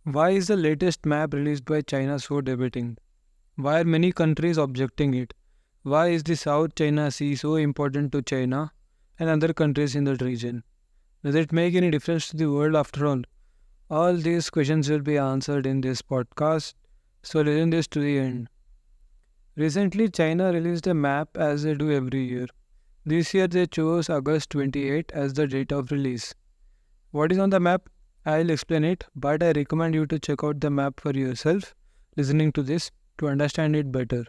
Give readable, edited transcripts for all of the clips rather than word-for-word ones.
Why is the latest map released by China so debating? Why are many countries objecting it? Why is the South China Sea so important to China and other countries in that region? Does it make any difference to the world after all? All these questions will be answered in this podcast, so listen this to the end. Recently, China released a map as they do every year. This year, they chose August 28 as the date of release. What is on the map? I'll explain it, but I recommend you to check out the map for yourself, listening to this, to understand it better.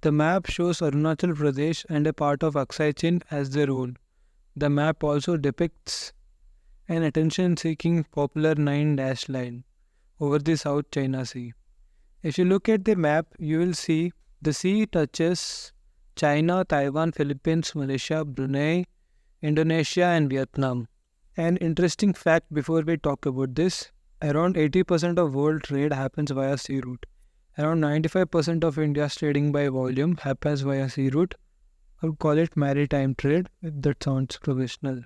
The map shows Arunachal Pradesh and a part of Aksai Chin as their own. The map also depicts an attention seeking popular 9 dash line over the South China Sea. If you look at the map, you will see the sea touches China, Taiwan, Philippines, Malaysia, Brunei, Indonesia, and Vietnam. An interesting fact before we talk about this, around 80% of world trade happens via sea route. Around 95% of India's trading by volume happens via sea route. I would call it maritime trade, if that sounds professional.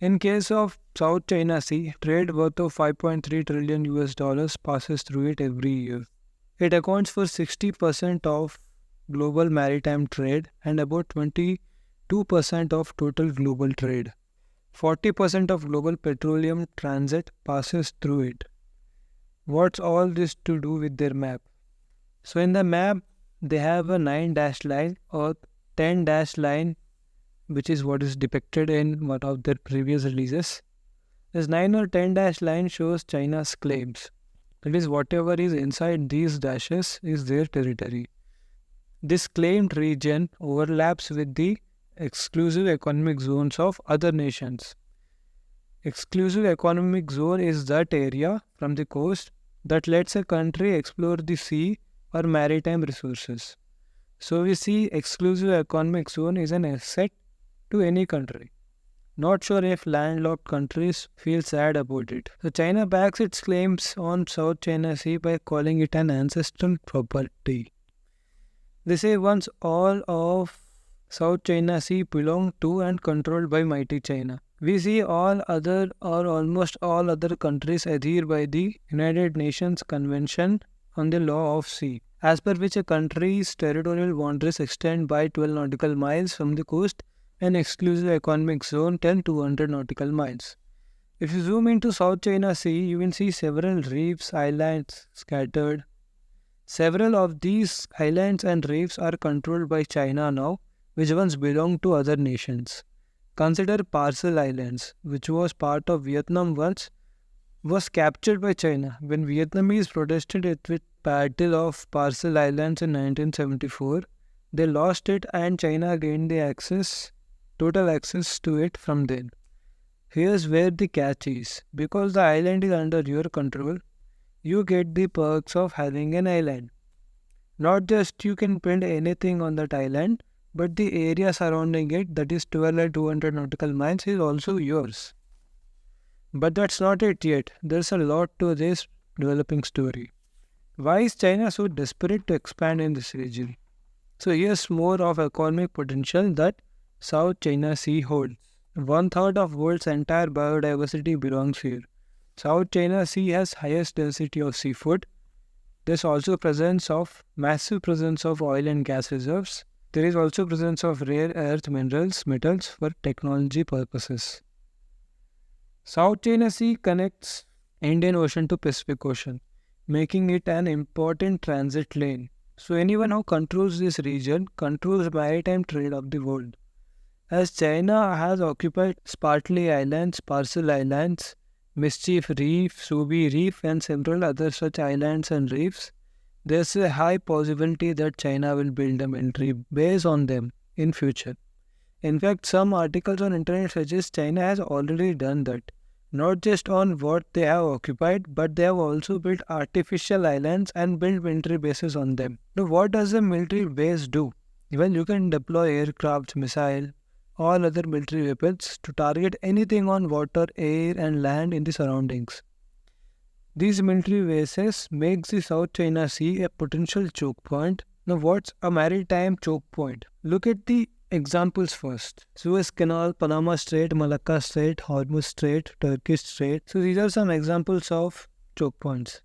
In case of South China Sea, trade worth of 5.3 trillion US dollars passes through it every year. It accounts for 60% of global maritime trade and about 22% of total global trade. 40% of global petroleum transit passes through it. What's all this to do with their map? So in the map, they have a 9 dash line or 10 dash line, which is what is depicted in one of their previous releases. This 9 or 10 dash line shows China's claims. That is, whatever is inside these dashes is their territory. This claimed region overlaps with the exclusive economic zones of other nations. Exclusive economic zone is that area from the coast that lets a country explore the sea or maritime resources. So we see exclusive economic zone is an asset to any country. Not sure if landlocked countries feel sad about it. So China backs its claims on South China Sea by calling it an ancestral property. They say once all of South China Sea belonged to and controlled by mighty China. We see all other or almost all other countries adhere by the United Nations Convention on the Law of Sea, as per which a country's territorial boundaries extend by 12 nautical miles from the coast and exclusive economic zone till 200 nautical miles. If you zoom into South China Sea, you will see several reefs, islands scattered. Several of these islands and reefs are controlled by China now, which once belonged to other nations. Consider Parcel Islands, which was part of Vietnam once, was captured by China when Vietnamese protested at the Battle of Parcel Islands in 1974. They lost it and China gained the total access to it from then. Here's where the catch is. Because the island is under your control, you get the perks of having an island. Not just you can build anything on that island, but the area surrounding it, that is 12 and 200 nautical miles, is also yours. But that's not it yet. There's a lot to this developing story. Why is China so desperate to expand in this region? So here's more of economic potential that South China Sea holds. One third of world's entire biodiversity belongs here. South China Sea has highest density of seafood. There's also massive presence of oil and gas reserves. There is also presence of rare earth metals for technology purposes. South China Sea connects Indian Ocean to Pacific Ocean, making it an important transit lane. So anyone who controls this region controls maritime trade of the world. As China has occupied Spratly Islands, Parcel Islands, Mischief Reef, Subi Reef and several other such islands and reefs, there's a high possibility that China will build a military base on them in future. In fact, some articles on internet suggest China has already done that. Not just on what they have occupied, but they have also built artificial islands and built military bases on them. Now, what does a military base do? Well, you can deploy aircraft, missile, all other military weapons to target anything on water, air and land in the surroundings. These military bases make the South China Sea a potential choke point. Now, what's a maritime choke point? Look at the examples first. Suez Canal, Panama Strait, Malacca Strait, Hormuz Strait, Turkish Strait. So these are some examples of choke points.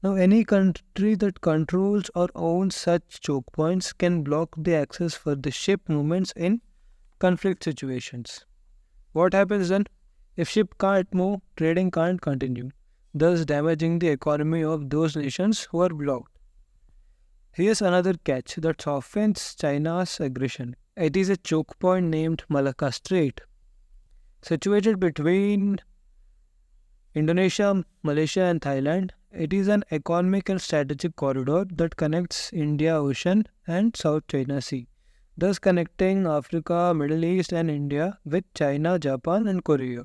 Now, any country that controls or owns such choke points can block the access for the ship movements in conflict situations. What happens then? If ship can't move, trading can't continue, thus damaging the economy of those nations who are blocked. Here's another catch that softens China's aggression. It is a choke point named Malacca Strait, situated between Indonesia, Malaysia, and Thailand. It is an economic and strategic corridor that connects India Ocean and South China Sea, thus connecting Africa, Middle East, and India with China, Japan, and Korea.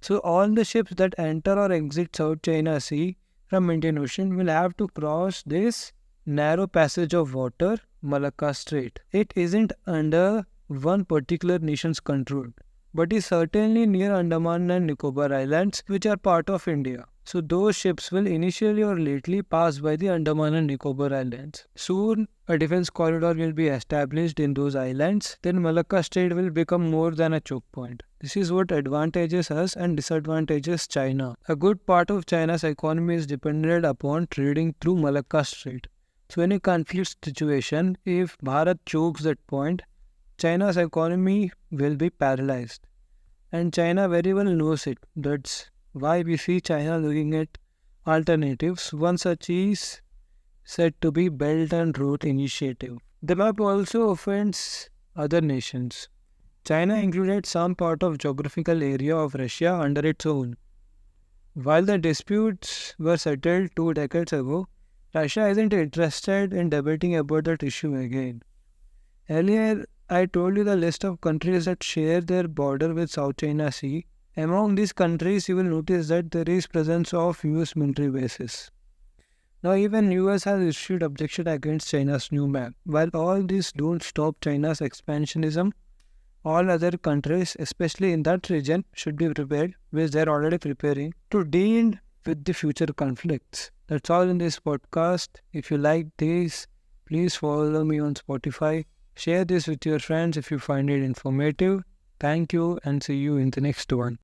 So all the ships that enter or exit South China Sea from Indian Ocean will have to cross this narrow passage of water, Malacca Strait. It isn't under one particular nation's control, but is certainly near Andaman and Nicobar Islands, which are part of India. So those ships will initially or lately pass by the Andaman and Nicobar Islands. Soon a defense corridor will be established in those islands, then Malacca Strait will become more than a choke point. This is what advantages us and disadvantages China. A good part of China's economy is dependent upon trading through Malacca Strait. So in a conflict situation, if Bharat chokes that point, China's economy will be paralyzed. And China very well knows it. That's why we see China looking at alternatives. One such is said to be Belt and Road Initiative. The map also offends other nations. China included some part of geographical area of Russia under its own. While the disputes were settled 2 decades ago, Russia isn't interested in debating about that issue again. Earlier, I told you the list of countries that share their border with South China Sea. Among these countries, you will notice that there is presence of US military bases. Now, even US has issued objection against China's new map. While all this don't stop China's expansionism, all other countries, especially in that region, should be prepared, which they are already preparing, to deal with the future conflicts. That's all in this podcast. If you like this, please follow me on Spotify. Share this with your friends if you find it informative. Thank you and see you in the next one.